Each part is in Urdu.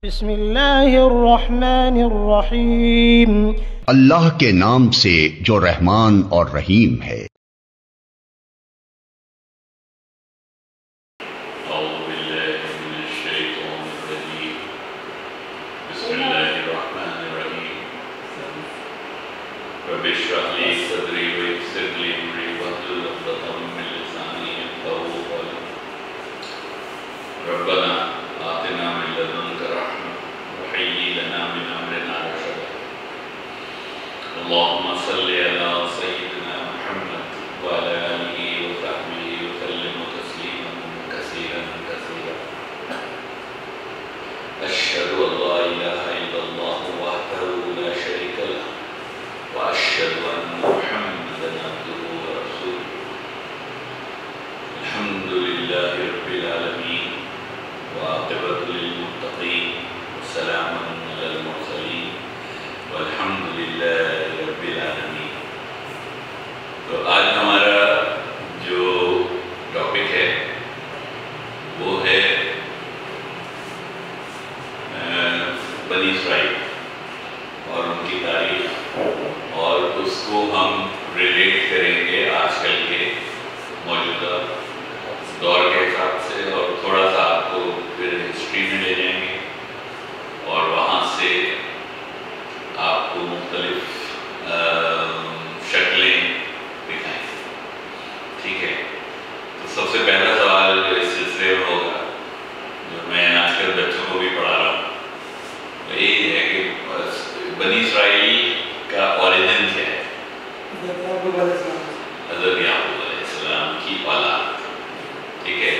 بسم اللہ الرحمن الرحیم، اللہ کے نام سے جو رحمان اور رحیم ہے۔ اعوذ باللہ من الشیطان الرجیم، بسم اللہ الرحمن الرحیم، رب اشرح لی صدری ویسر لی امری واحلل عقدۃ من لسانی یفقہوا قولی، ربنا آتنا من لدنک رحمۃ وہیئ لنا من امرنا رشدا، اللہم صلی علی سیدنا محمد وعلی آلہ وصحبہ وسلم تسلیما کثیرا کثیرا۔ اشہد ان لا الہ الا اللہ وحدہ لا شریک لہ واشہد ان محمدا عبدہ ورسولہ، الحمد للہ رب العالمین وعاقبۃ للمتقین وسلام علی المرسلین والحمد للہ رب العالمین۔ تو آج ہمارا جو ٹاپک ہے وہ ہے بنی اسرائیل اور ان کی تاریخ، اور اس کو ہم ریلیٹ کریں گے آج کل کے موجودہ دور کے حساب سے، اور تھوڑا سا آپ کو پھر ہسٹری میں لے جائیں گے اور وہاں سے آپ کو مختلف شکلیں دکھائیں گے، ٹھیک ہے؟ تو سب سے پہلا سوال جو اس سلسلے میں ہوگا، جو میں آج کل بچوں کو بھی پڑھا رہا ہوں، وہ یہی ہے کہ بنی اسرائیل کا اوریجن کیا ہے؟ حضرت یعقوب علیہ السلام کی اولاد، ٹھیک ہے؟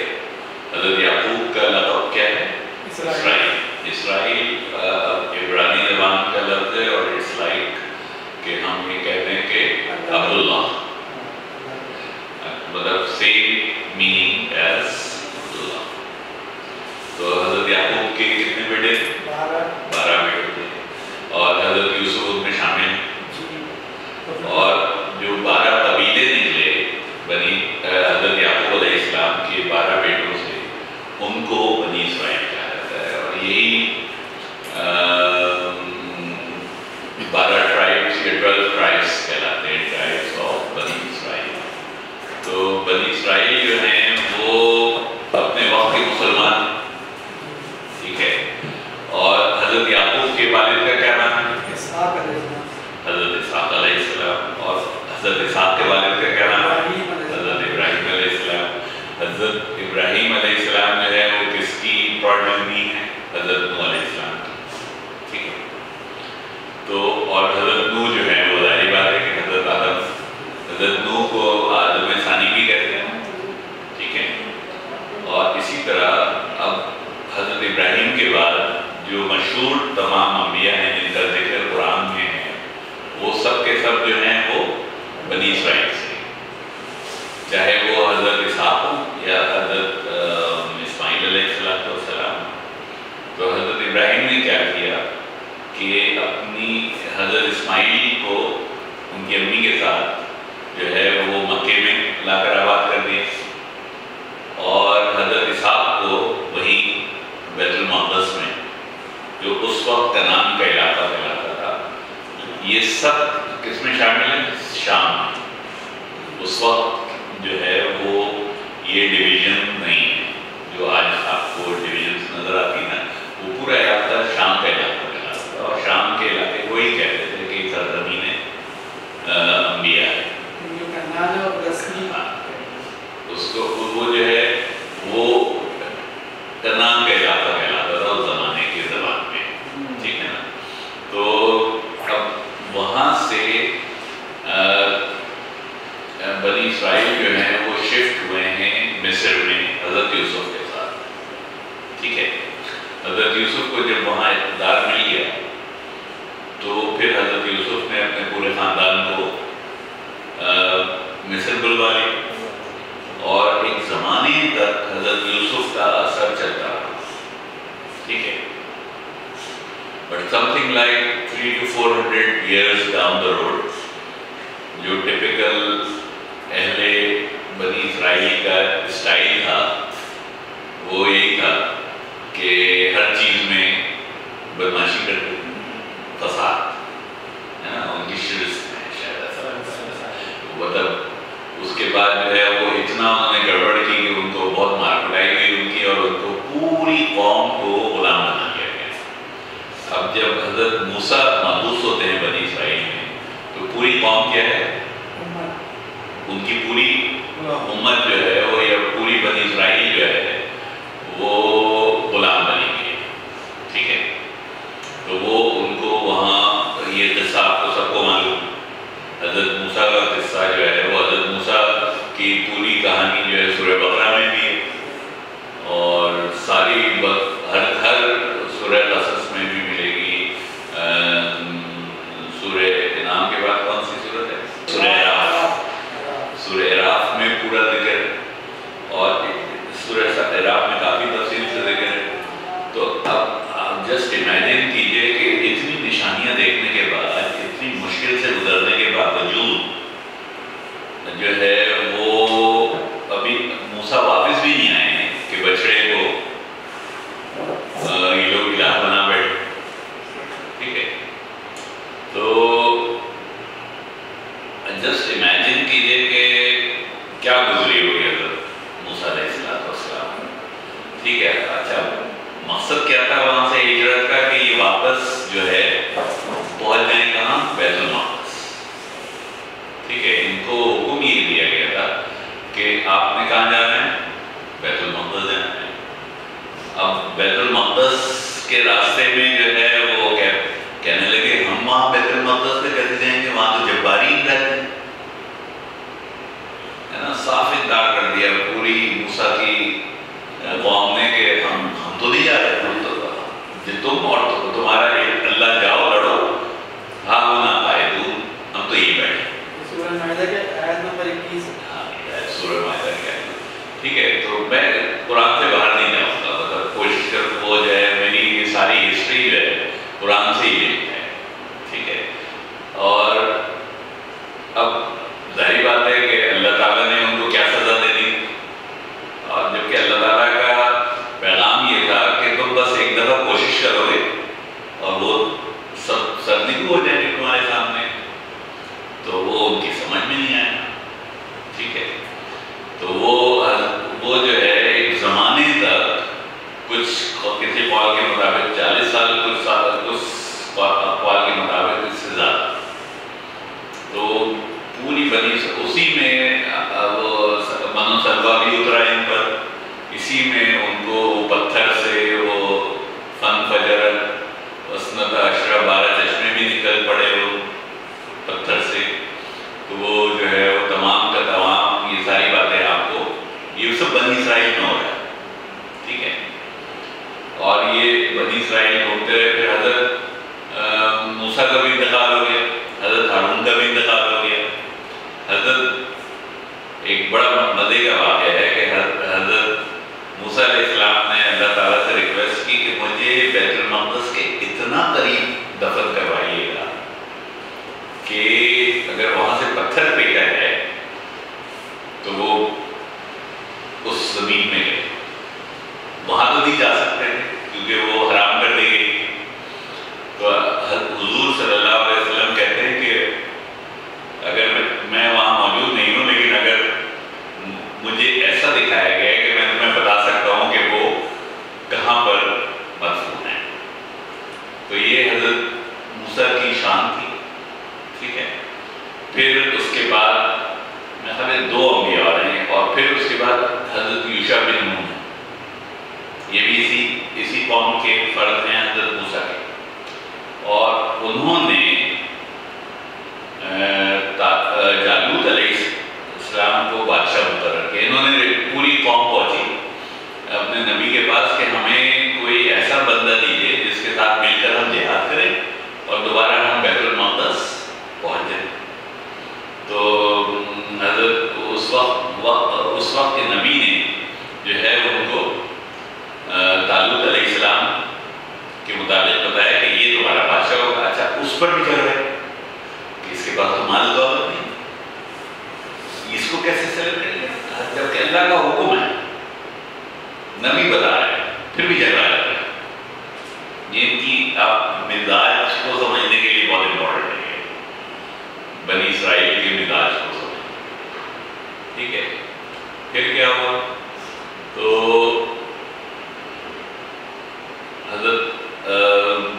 حضرت یعقوب کا لقب کیا ہے؟ اسرائیل۔ اسرائیل عبرانی زبان کا لفظ ہے، اور اٹس لائک کہ ہم یہ کہتے ہیں کہ عبداللہ، مطلب سیم میننگ ایز عبداللہ۔ تو حضرت یعقوب کے کتنے بیٹے؟ 12 بیٹے تھے، اور حضرت یوسف ان میں شامل ہیں، اور جو 12 قبیلے نکلے بنی حضرت یعقوب علیہ السلام کے 12 بیٹوں سے، ان کو بنی اسرائیل کہا جاتا ہے، اور یہی 12 ٹرائبس یا 12 ٹرائبس کہلاتے ہیں، ٹرائبس آف بنی اسرائیل۔ تو بنی اسرائیل جو ہیں وہ اپنے وقت کے مسلمان، ٹھیک ہے؟ اور حضرت یعقوب کے والد کا کیا نام ہے؟ حضرت اسحاق علیہ السلام، اور حضرت اسحاق کے والد کا کیا نام ہے؟ حضرت ابراہیم علیہ السلام۔ حضرت ابراہیم علیہ السلام جو ہے وہ کس کی پروجنی ہے؟ حضرت نوح علیہ السلام کی، ٹھیک ہے؟ تو اور حضرت نوح جو ہے وہ ظاہری بات ہے کہ حضرت آدم، حضرت نوح کو آدم ثانی بھی کہتے ہیں، ٹھیک ہے؟ اور اسی طرح اب حضرت ابراہیم کے بعد جو مشہور تمام انبیاء ہیں جن کا ذکر قرآن میں ہے، وہ سب کے سب جو ہیں وہ بنی اسرائیل سے، چاہے وہ حضرت اسحاق ہوں یا حضرت اسماعیل علیہ السلام۔ تو حضرت ابراہیم نے کیا کیا کہ اپنی حضرت اسماعیل کو ان کی امی کے ساتھ جو ہے وہ مکے میں لا کر آباد کر دیا، اور حضرت اسحاق کو وہی بیت المقدس میں، جو اس وقت کنعان کا علاقہ کہلاتا تھا، یہ سب کس میں شامل ہیں؟ شام میں۔ اس وقت جو ہے وہ یہ ڈویژن نہیں ہے جو آج آپ کو ڈویژنس نظر آتی ہیں، وہ پورا علاقہ شام کا علاقہ کہلاتا تھا، اور شام کے علاقے کو ہی کہتے تھے کہ سرزمین انبیاء ہے۔ اس کو وہ جو ہے وہ کنعان کا علاقہ کہلاتا تھا اس زمانے کے زبان میں، ٹھیک ہے نا؟ تو اب وہاں سے بنی اسرائیل جو ہیں وہ شفٹ ہوئے ہیں مصر میں حضرت یوسف کے ساتھ، ٹھیک ہے؟ حضرت یوسف کو جب وہاں اقتدار مل گیا تو پھر حضرت یوسف نے اپنے پورے خاندان کو مصر بلوا لیا، اور ایک زمانے تک حضرت یوسف کا اثر چلتا رہا، ٹھیک ہے؟ But some thing like 300 to 400 years down the road, جو ٹپیکل اہل بنی اسرائیل کا اسٹائل تھا وہ یہی تھا کہ ہر چیز میں بدماشی کرتے تھے، فساد ہے نا ان کی شرست میں شاید ایسا، مطلب اس کے بعد جو ہے وہ اتنا انہوں نے گڑبڑ کی کہ ان کو بہت مار پٹائی ہوئی ان کی، اور ان کو پوری قوم کو غلام بنا دیا گیا۔ اب جب حضرت موسیٰ محبوس ہوتے ہیں بنی اسرائیل میں تو پوری قوم کیا ہے، ان کی پوری امت جو ہے وہ، یا پوری بنی اسرائیل جو ہے وہ غلام بنی گئی، ٹھیک ہے۔ تو وہ ان کو وہاں، یہ قصہ آپ کو سب کو معلوم، حضرت موسیٰ کا قصہ جو ہے وہ حضرت موسیٰ کی پوری کہانی جو ہے سورہ بقرہ میں بھی ہے، اور ساری ہر سورہ قصص میں بھی ملے گی۔ سورہ انعام کے بعد کون سی سورت ہے؟ سورہ اعراف۔ سورہ اعراف میں پورا ذکر، اور سورہ اعراف میں کافی تفصیل سے ذکر ہے۔ تو اب آپ جسٹ امیجن کیجئے کہ اتنی نشانیاں دیکھنے کے بعد، اتنی مشکل سے گزرنے کے باوجود جو ہے وہ ابھی موسیٰ واپس بھی نہیں آئے ہیں کہ بچڑے کو یہ لوگ الہ بنا بیٹھے، ٹھیک ہے۔ تو جسٹ امیجن کیجئے کہ کیا گزری ہوئی حضرت موسیٰ علیہ السلام، ٹھیک ہے۔ اچھا مقصد کیا تھا وہاں سے ہجرت کا، کہ یہ واپس جو ہے پہنچ جائیں کہاں؟ بیت المقدس، ٹھیک ہے۔ ان کو حکم یہ دیا گیا تھا کہ آپ نے کہاں جانا ہے؟ بیت المقدس جانا ہے۔ اب بیت المقدس کے راستے میں جو ہے وہ کہنے لگے ہم وہاں بیت المقدس میں کیسے جائیں گے، وہاں تو جبارین رہتے ہیں، ہے نا۔ صاف انکار کر دیا پوری موسیٰ کی قوم نے کہ ہم تو نہیں جا رہے، ہم تو تم اور تمہارا اللہ جاؤ لڑو، ہاں وہ نہ پائے دور، ہم تو یہی بیٹھے۔ سورہ مائدہ کے آیت نمبر 21، ہاں سورہ مائدہ کے آیت، ٹھیک ہے۔ تو میں قرآن سے باہر نہیں جاؤں گا، مطلب کوشش کر وہ جو ہے میری یہ ساری ہسٹری جو ہے قرآن سے ہی لنک ہے، ٹھیک ہے۔ اور اب ظاہری بات ہے کہ اللہ تعالیٰ نے ان کو کیا سزا دے دی، اور جبکہ اللہ تعالیٰ کا پیغام یہ تھا کہ تم بس ایک دفعہ کوشش کرو گے اور وہ سب سرنگو ہو جائیں گے تمہارے سامنے، تو وہ ان کی سمجھ میں نہیں آیا، ٹھیک ہے۔ تو وہ جو ہے ایک زمانے تک کسی قول کے مطابق 40 سال، کچھ قول کے مطابق اس سے زیادہ، تو پوری بنی اسی میں وہ من و سلوہ بھی اترا ان پر، اسی میں ان کو پتھر سے وہ فن فجرت وسنت عشرہ 12 چشمے بھی نکل پڑے وہ پتھر سے۔ تو وہ جو ہے وہ تمام کا تمام یہ ساری باتیں آپ کو، یہ سب بنی اسرائیل میں ہو رہا ہے، ٹھیک ہے۔ اور یہ بنی اسرائیل گھومتے رہے، پھر حضرت موسیٰ کا بھی انتقال ہو گیا، حضرت ہارون کا بھی انتقال ہو گیا۔ حضرت ایک بڑا مزے کا واقعہ ہے کہ حضرت موسیٰ علیہ السلام نے اللہ تعالیٰ سے ریکویسٹ کی کہ مجھے بیت المقدس کے اتنا قریب دفن کروائیے گا کہ اگر وہاں سے پتھر پھینکا جائے تو وہ اس زمین میں گئے، وہاں تو نہیں جا سکتے کیونکہ وہ حرام کر دی گئی۔ تو حضور صلی اللہ علیہ وسلم کہتے ہیں کہ اگر میں وہاں موجود نہیں ہوں، لیکن اگر مجھے ایسا دکھایا گیا کہ میں تمہیں بتا سکتا ہوں کہ وہ کہاں پر مدفون ہے۔ تو یہ حضرت موسیٰ کی شان تھی، ٹھیک ہے۔ پھر اس کے بعد میں خیال ہے 2 انبیاء آ رہے ہیں، اور پھر اس کے بعد حضرت یوشع بن نون، یہ بھی اسی قوم کے فرد ہیں حضرت موسیٰ کے، اور انہوں نے جالوت علیہ السلام کو بادشاہ مقرر کیا۔ انہوں نے پوری قوم پہنچی اپنے نبی کے پاس کہ ہمیں کوئی ایسا بندہ دیجیے جس کے ساتھ مل کر ہم جہاد کریں اور دوبارہ ہم بیت المقدس پہنچ جائیں۔ تو حضرت اس وقت کے نبی نے جو ہے ان کو طالوت علیہ السلام کے مطابق بتایا کہ یہ تمہارا بادشاہ ہوگا۔ اچھا اس پر بھی چل رہے کہ اس کے پاس تو مال دولت نہیں، اس کو کیسے سیلیکٹ کریں گے جبکہ اللہ کا حکم ہے، نبی بتا رہا ہے، پھر بھی جھگڑا لگ رہا ہے۔ جن کی آپ مزاج کو سمجھنے کے لیے بہت امپورٹنٹ ہے بنی اسرائیل کے مزاج کو سمجھنا. ٹھیک ہے. پھر کیا ہوا تو حضرت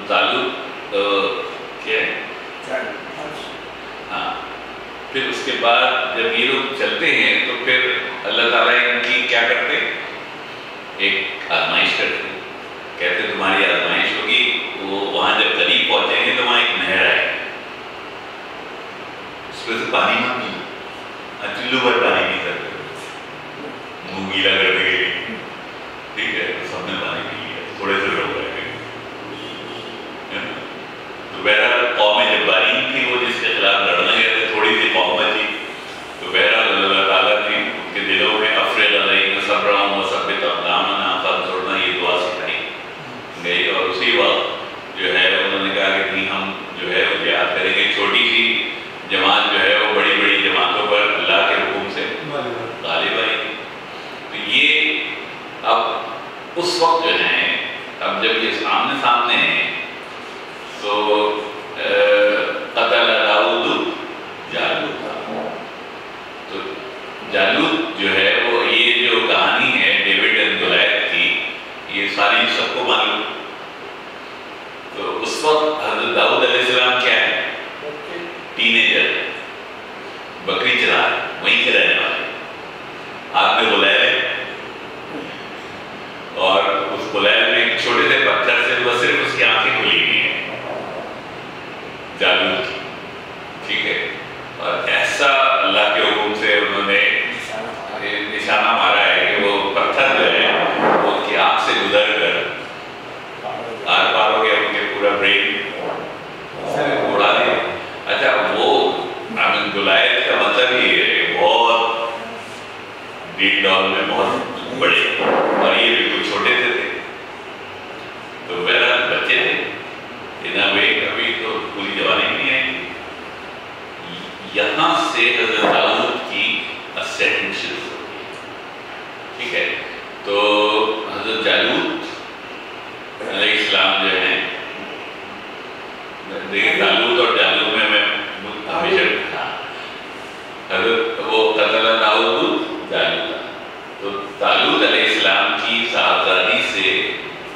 طالوت کیا ہے ہاں پھر اس کے بعد جب یہ لوگ چلتے ہیں تو پھر اللہ تعالیٰ ان کی کیا کرتے ایک آزمائش کرتے کہتے تمہاری آزمائش ہوگی. وہ وہاں جب قریب پہنچیں گے تو وہاں ایک نہر آئے اس پہ سے پانی نہ پی چلو پر پانی نہیں کرتے منہ گیلا کرنے کے لیے. ٹھیک ہے تو سب نے پانی پی لیا تھوڑے سے لوگ رہ گئے. تو بہرحال قوم جبارین تھی وہ جس کے خلاف لڑنے گئے تھے تھوڑی سی قوم بچی. تو بہرحال اللہ تعالیٰ نے ان کے دلوں میں افرغ علیہم صبرا وثبت اقدامنا فانصرنا یہ دعا سکھائی گئی. اور اسی وقت جو ہے انہوں نے کہا کہ نہیں ہم جو ہے وہ جہاد کریں گے. چھوٹی سی جماعت جو ہے وہ بڑی بڑی جماعتوں پر اللہ کے حکم سے غالب آئی. تو یہ اب اس وقت جو ہے اب جب یہ آمنے سامنے ہیں تو قتل داؤد جالوت. تو جالوت جو ہے وہ یہ جو کہانی ہے ڈیوڈ اینڈ گولیت کی یہ ساری سب کو معلوم. تو اس وقت حضرت داؤد علیہ السلام کیا ہے ٹینیجر بکری چرا ہے وہیں کے رہنے والے ہاتھ میں غلیل ہے اور اس غلیل میں ایک چھوٹے سے پتھر سے وہ صرف اس کی آنکھیں کھلی ہوئی ہیں جالوت کی. ٹھیک ہے. اور ایسا اللہ کے حکم سے انہوں نے نشانہ مارا ہے کہ وہ پتھر جو ہے وہ ان کی آنکھ سے گزر کر آر پار ہو گیا ان کے پورا برین اڑا دیا. اچھا وہ گولیت کا مطلب ہی ہے بہت ڈیل ڈال میں بہت بڑے اور یہ بالکل چھوٹے سے تھے. تو بہرحال بچے تھے ابھی تو پوری جوانی بھی نہیں آئی. یہاں سے حضرت داؤد کی اسینڈ شروع ہوتی ہے. ٹھیک ہے. تو حضرت جالوت علیہ السلام جو ہیں دیکھیں داؤد اور جالوت میں ہمیشہ حضرت وہ قتل داؤد جالوت. تو طالوت علیہ السلام کی صاحبزادی سے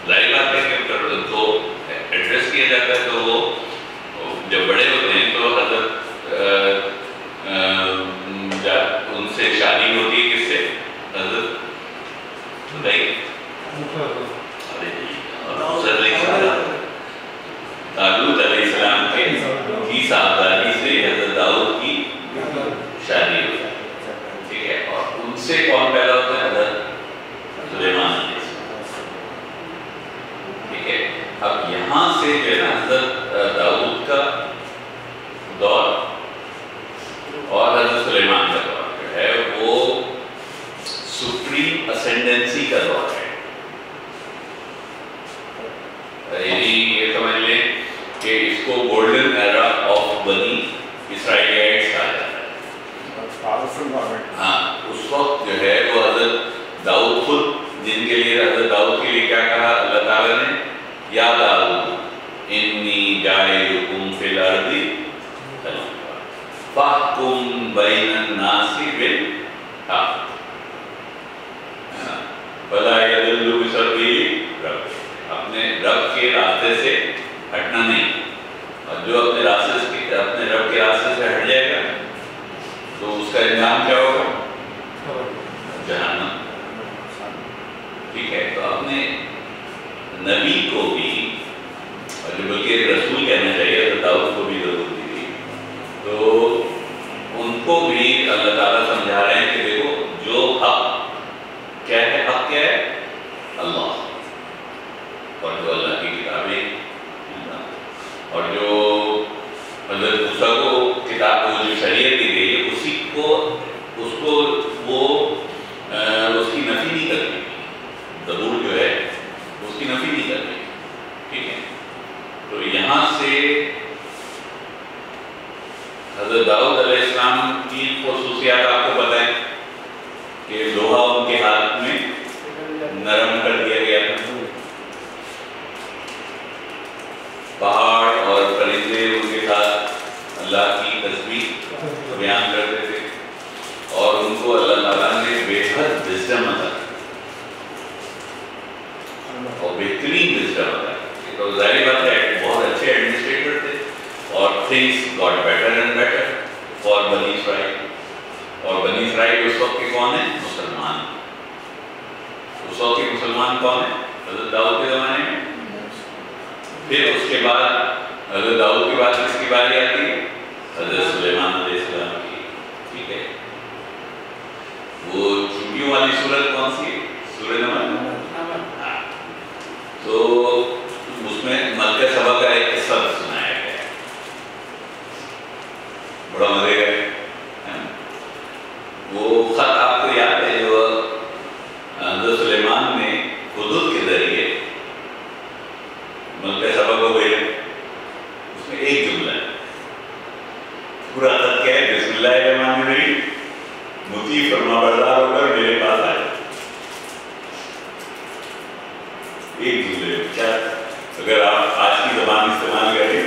ظاہر بات ہے کہ ان کو ایڈریس کیا جاتا ہے. تو وہ جب بڑے ہوتے ہیں تو حضرت ان سے شادی ہوتی ہے کس سے حضرت طالوت علیہ السلام کی صاحبزادی سے حضرت داؤد کی شادی ہوتی ہے. ٹھیک ہے. اور ان سے کون پیدا ہوتا ہے حضرت سلیمان علیہ السلام. ٹھیک ہے. اب یہاں سے جو ہے نا حضرت داؤد کا دور اور حضرت سلیمان کا دور جو ہے وہ سپریم اسینڈنسی کا دور ہے. یعنی یہ سمجھ لیں کہ اس کو گولڈن ایرا آف بنی اسرائیلیٹس کہا جاتا ہے. ہاں اس وقت جو ہے وہ حضرت داؤد خود جن کے لیے حضرت داؤد کے لیے کیا کہا اللہ تعالیٰ نے یا داؤد انی جاعلکم فی الارض خلیفہ فاحکم بین الناس بالحق ولا یضل بسبیل ربک. اپنے رب کے راستے سے ہٹنا نہیں. اور جو اپنے رب کے راستے سے ہٹ جائے گا تو اس کا انجام کیا ہوگا جہنم. ٹھیک ہے. تو اپنے نبی کو بھی اور جو بلکہ رسول کہنا چاہیے تو داؤد کو بھی ضرورت دی تھی. تو ان کو بھی اللہ تعالیٰ سمجھا رہے ہیں کہ دیکھو جو حق کیا ہے حق کیا ہے اللہ اور جو اللہ کی کتابیں اور جو حضرت موسیٰ کو کتاب کو جو شریعت دی گئی ہے اس کو وہ اس کی نفی نہیں کرتی. زبور جو ہے اس کی نفی نہیں کرتی. ٹھیک ہے. تو یہاں سے حضرت داؤد علیہ السلام کی خصوصیات آپ کو بتائیں کہ لوہا ان کے ہاتھ میں نرم کر دیا گیا تھا. پہاڑ اور پرندے ان کے ساتھ اللہ کی تسبیح بیان کرتے تھے، اور ان کو اللہ تعالیٰ نے بے حد وزڈم عطا اور بہترین وزڈم عطا کی. تو ظاہر بات ہے بہت اچھے ایڈمنسٹریٹر تھے، اور things got better and better for بنی اسرائیل. اور بنی اسرائیل اس وقت کے کون ہیں؟ مسلمان. اس وقت کے مسلمان کون ہیں؟ حضرت داؤد کے زمانے میں. پھر اس کے بعد حضرت داؤد کے بعد کس کی باری آتی ہے؟ حضرت سلیمان علیہ السلام کی. ٹھیک ہے، وہ چونٹیوں والی سورت کون سی ہے؟ سورہ نمل. تو اس میں ملکہ سبا کا ایک قصہ سنایا گیا ہے، بڑا مزے کا ہے. وہ خط آپ کو یاد ہے جو حضرت سلیمان نے حدود کے ذریعے ملکہ سبا کو بھیجا؟ اس میں ایک جملہ ہے، پورا خط کیا ہے؟ بسم اللہ الرحمن الرحیم، مطیع فرما بردار ہو کر میرے پاس آئے. ایک جملے میں کیا، اگر آپ آج کی زبان استعمال کریں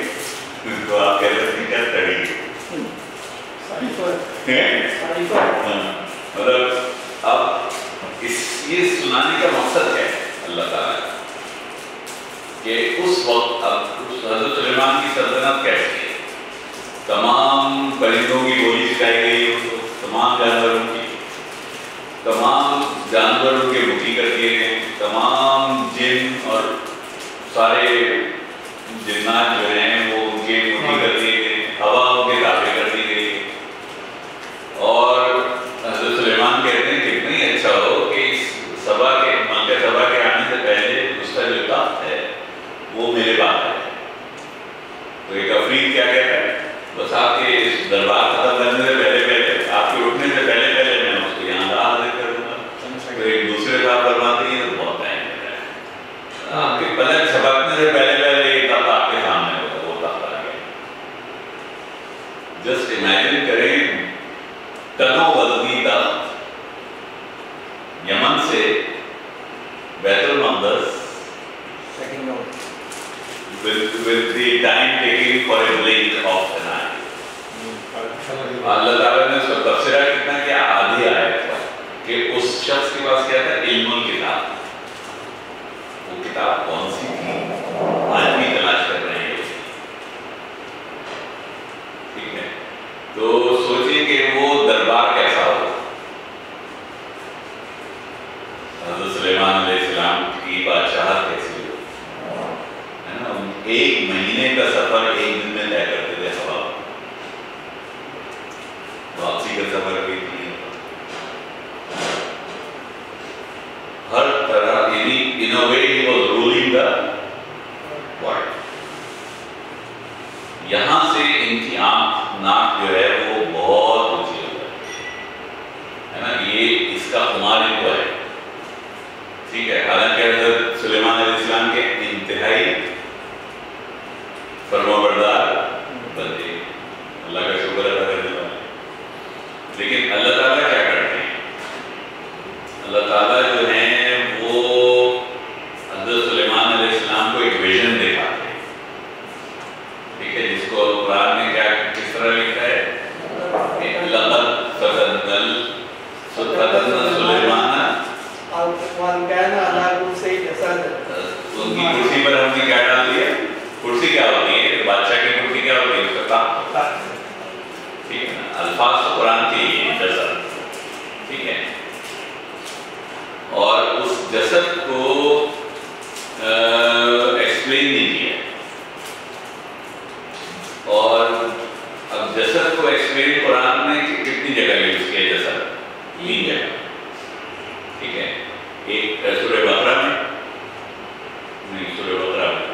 تو آپ کہہ سکتے ہیں کیا تڑی. مطلب اب یہ سنانے کا مقصد ہے اللہ تعالیٰ کا کہ اس وقت اب حضرت سلیمان کی سلطنت کیسی ہے. تمام پرندوں کی بولی سکھائی گئی ان کو، تمام جانور ان کے مٹھی کر دیے گئے، تمام جن اور سارے جنات جو ہیں وہ ان کے مٹھی کر دیے گئے، ہوا ان کے تابع کر دی گئی. اور حضرت سلیمان کہتے ہیں کہ اتنا اچھا ہو کہ اس سبا کے ملکہ سبا کے آنے سے پہلے اس کا جو تخت ہے وہ میرے پاس ہے. تو ایک افرید کیا کہتا ہے، بس آپ کے اس دربار ختم کرنے سے پہلے آپ کے اٹھنے سے پہلے میں اس کو یہاں حاضر کر دوں گا. تو ایک دوسرے کا فرماتے ہیں تو بہت ٹائم لگتا ہے. آپ کے پلک جھپکنے سے پہلے یہ تخت آپ کے سامنے ہوتا، وہ تخت آ گیا. جسٹ امیجن کریں، تنو وزنی تخت یمن سے بیت المقدس with the time taking for a blink of an eye. اللہ تعالیٰ نے اس کا تفسیرہ کتنا کیا؟ آدھی آیت تھا کہ اس شخص کے پاس کیا تھا؟ علم الکتاب. وہ کتاب کون سی تھی آج بھی تلاش کر رہے ہیں. ٹھیک ہے، تو سوچیں کہ وہ دربار کیسا ہو. حضرت سلیمان علیہ السلام کی بادشاہت کیسی ہو، ہے نا. ایک مہینے کا سفر ایک دن میں طے کرتے تھے. ہوا واپسی کا سفر بھی نہیں، ہر طرح یعنی in a way he was ruling the world. یہاں سے ان کی آنکھ ناک جو ہے وہ بہت اونچی ہو گئی ہے نا. یہ اس کا خمار ان کو ہے. ٹھیک ہے، حالانکہ حضرت سلیمان علیہ السلام کے انتہائی فرمانبردار بندے، اللہ کا شکر ادا کرنے والے. لیکن اللہ تعالیٰ کیا کرتے ہیں؟ اللہ تعالیٰ جو ہیں وہ حضرت سلیمان علیہ السلام کو ایک ویژن دکھاتے ہیں. ٹھیک ہے، جس کو قرآن نے کیا کس طرح لکھا ہے؟ لقد فتنا سلیمان، ان کی کرسی پر ہم نے کیا ڈال دیا؟ کرسی کیا ہوتی ہے؟ بادشاہ کی کرسی کیا ہوتی ہے؟ اس کا تخت. ٹھیک ہے نا، الفاظ تو قرآن کے ہی ہیں، جسد. ٹھیک ہے، اور اس جسد کو ایکسپلین نہیں کیا. اور اب جسد کو ایکسپلین قرآن نے کتنی جگہ یوز کیا؟ جسد 3 جگہ. ٹھیک ہے، ایک سورہ بقرہ میں، نہیں سورہ بقرہ میں.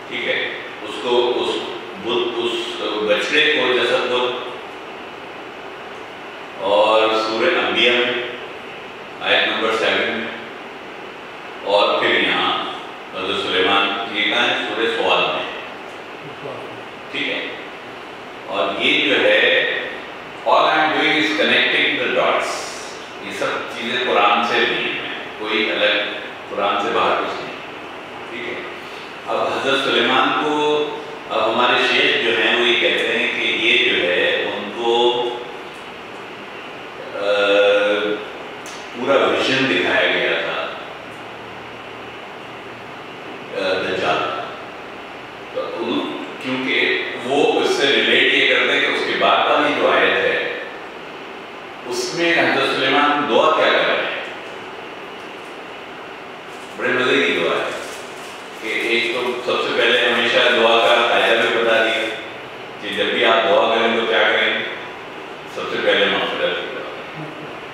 ٹھیک ہے، اس کو اس بچڑے کو جسد بت، اور سورہ انبیاء میں آیت نمبر 7 میں، اور پھر یہاں حضرت سلیمان یہ کہاں ہے؟ سورہ سوال میں. ٹھیک ہے، اور یہ جو ہے all I am doing is connecting the dots. یہ سب چیزیں قرآن سے لی ہیں، کوئی الگ قرآن سے باہر کچھ نہیں. ٹھیک ہے، اب حضرت سلیمان کیونکہ وہ اس سے ریلیٹ یہ کرتے ہیں کہ اس کے بعد والی جو آیت ہے اس میں حضرت سلیمان دعا کیا کر رہے ہیں. بڑے مزے کی دعا ہے کہ ایک تو سب سے پہلے ہمیشہ دعا کا قاعدہ بھی بتا دیا کہ جب بھی آپ دعا کریں تو کیا کریں, سب سے پہلے مغفرت کی دعا,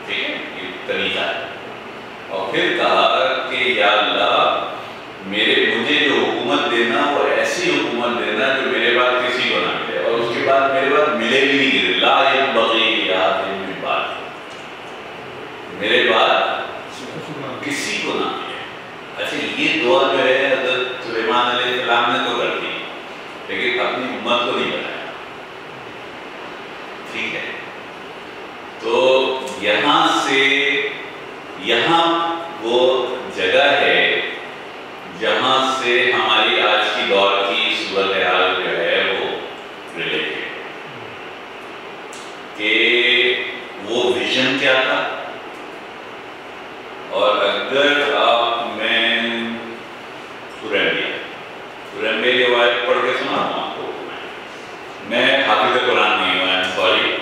ٹھیک ہے, یہ طریقہ ہے. اور پھر کہا کہ یا اللہ مجھے جو حکومت دینا وہ ایسی حکومت دینا جو میرے بعد کسی کو نہ ملے, اور اس کے بعد میرے بعد ملے بھی نہیں, لا ينبغي لأحد من بعدی, میرے بعد کسی کو نہ ملے. اچھا یہ دعا جو ہے حضرت سلیمان علیہ السلام نے تو کر دی لیکن اپنی امت کو نہیں بتایا, ٹھیک ہے. تو یہاں سے یہاں وہ جگہ ہے جہاں سے ہماری آج کی دور کی صورتحال جو ہے وہ ریلیٹ ہے کہ وہ ویژن کیا تھا. اور اگر آپ میں سورہ کی روایت پڑھ کے سنا ہوں آپ کو, میں حافظ قرآن نہیں ہوں, سوری,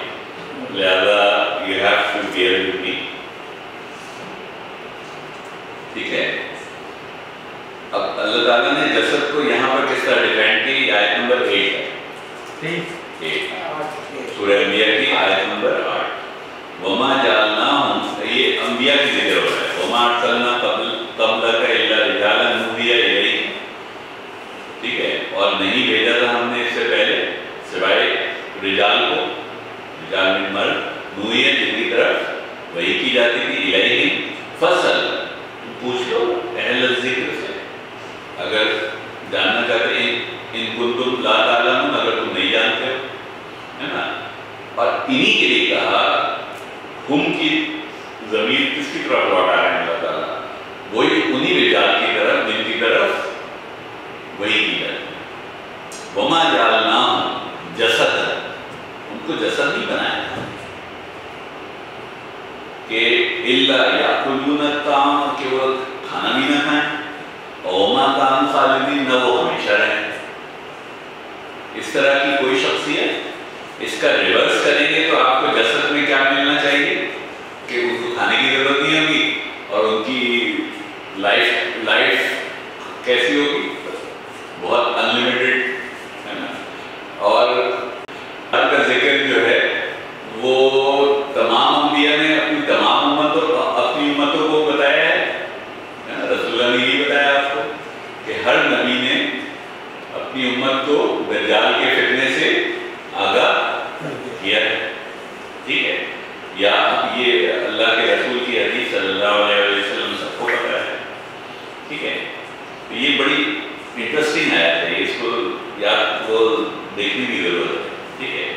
لہذا you have to bear with me, ٹھیک ہے. اب اللہ تعالیٰ نے جسد کو یہاں پر کس طرح ڈیفائن کی, آیت نمبر 8 ہے, سورہ انبیاء کی آیت نمبر 8. وما جعلناہم, یہ انبیاء کی ذکر ہو رہا ہے, وما ارسلنا قبلک الا رجالا نوحی الیہم, ٹھیک ہے, اور نہیں بھیجا تھا ہم نے اس سے پہلے سوائے رجال کو, رجال من مرد, نوحی جن کی طرف وحی کی جاتی تھی, الیہم فصل, پوچھ لو اہل الذکر سے اگر جاننا چاہتے ہیں, ان کنتم لا تعلمون, اگر تم نہیں جانتے ہو, ہے نا. اور انہی کے لیے کہا ہم کی ضمیر کس کی طرف لوٹا رہے ہیں اللہ تعالیٰ, وہی انہی رجال کی طرف جن کی طرف وہی کی جاتی ہے. وما جعلناہم جسد, ان کو جسد نہیں بنایا تھا کہ الا یاکلون الطعام, کہ وہ کھانا بھی نہ کھائیں, وما كانوا خالدین, نہ وہ ہمیشہ رہیں. اس طرح کی کوئی شخصیت. اس کا ریورس کریں گے تو آپ کو جسد میں کیا ملنا چاہیے کہ ان کو کھانے کی ضرورت نہیں ہوگی, اور ان کی لائف کیسی ہوگی, بہت انلمیٹڈ, ہے نا. اور ہر کا ذکر جو ہے وہ تمام انبیاء نے اپنی تمام اپنی امتوں کو بتایا ہے. رسول اللہ نے یہ بتایا آپ کو کہ ہر نبی نے اپنی امت کو دجال کے فتنے سے آگاہ کیا ہے, ٹھیک ہے. یا یہ اللہ کے رسول کی حدیث صلی اللہ علیہ وسلم سب کو پتہ ہے, ٹھیک ہے. یہ بڑی انٹرسٹنگ آیت ہے, اس کو یا وہ دیکھنے کی ضرورت ہے, ٹھیک ہے.